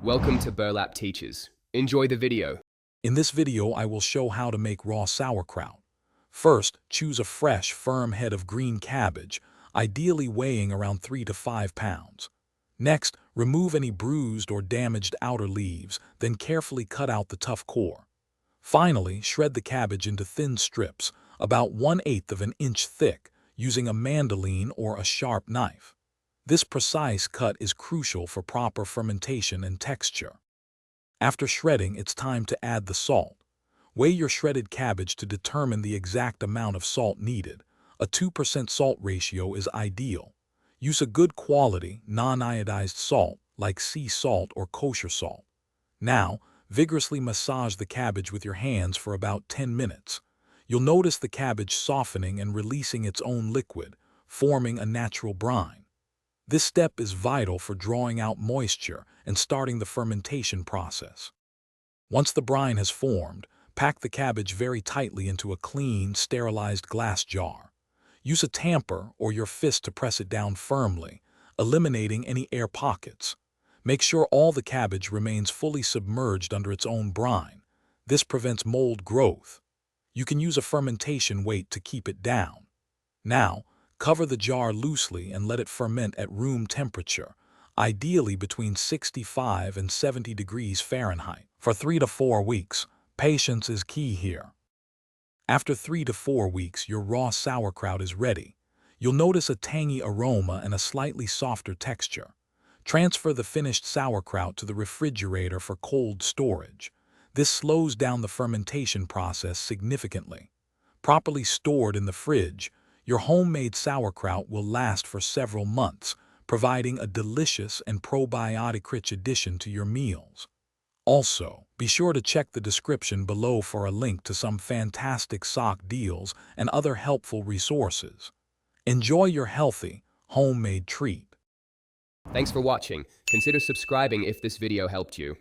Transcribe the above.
Welcome to Burlap Teachers. Enjoy the video. In this video, I will show how to make raw sauerkraut. First, choose a fresh, firm head of green cabbage, ideally weighing around 3 to 5 pounds. Next, remove any bruised or damaged outer leaves, then carefully cut out the tough core. Finally, shred the cabbage into thin strips, about 1/8 of an inch thick, using a mandoline or a sharp knife. This precise cut is crucial for proper fermentation and texture. After shredding, it's time to add the salt. Weigh your shredded cabbage to determine the exact amount of salt needed. A 2% salt ratio is ideal. Use a good quality, non-iodized salt, like sea salt or kosher salt. Now, vigorously massage the cabbage with your hands for about 10 minutes. You'll notice the cabbage softening and releasing its own liquid, forming a natural brine. This step is vital for drawing out moisture and starting the fermentation process. Once the brine has formed, pack the cabbage very tightly into a clean, sterilized glass jar. Use a tamper or your fist to press it down firmly, eliminating any air pockets. Make sure all the cabbage remains fully submerged under its own brine. This prevents mold growth. You can use a fermentation weight to keep it down. Now, cover the jar loosely and let it ferment at room temperature, ideally between 65 and 70 degrees Fahrenheit, for 3 to 4 weeks. Patience is key here. After 3 to 4 weeks, your raw sauerkraut is ready. You'll notice a tangy aroma and a slightly softer texture. Transfer the finished sauerkraut to the refrigerator for cold storage. This slows down the fermentation process significantly. Properly stored in the fridge, your homemade sauerkraut will last for several months, providing a delicious and probiotic-rich addition to your meals. Also, be sure to check the description below for a link to some fantastic stock deals and other helpful resources. Enjoy your healthy, homemade treat. Thanks for watching. Consider subscribing if this video helped you.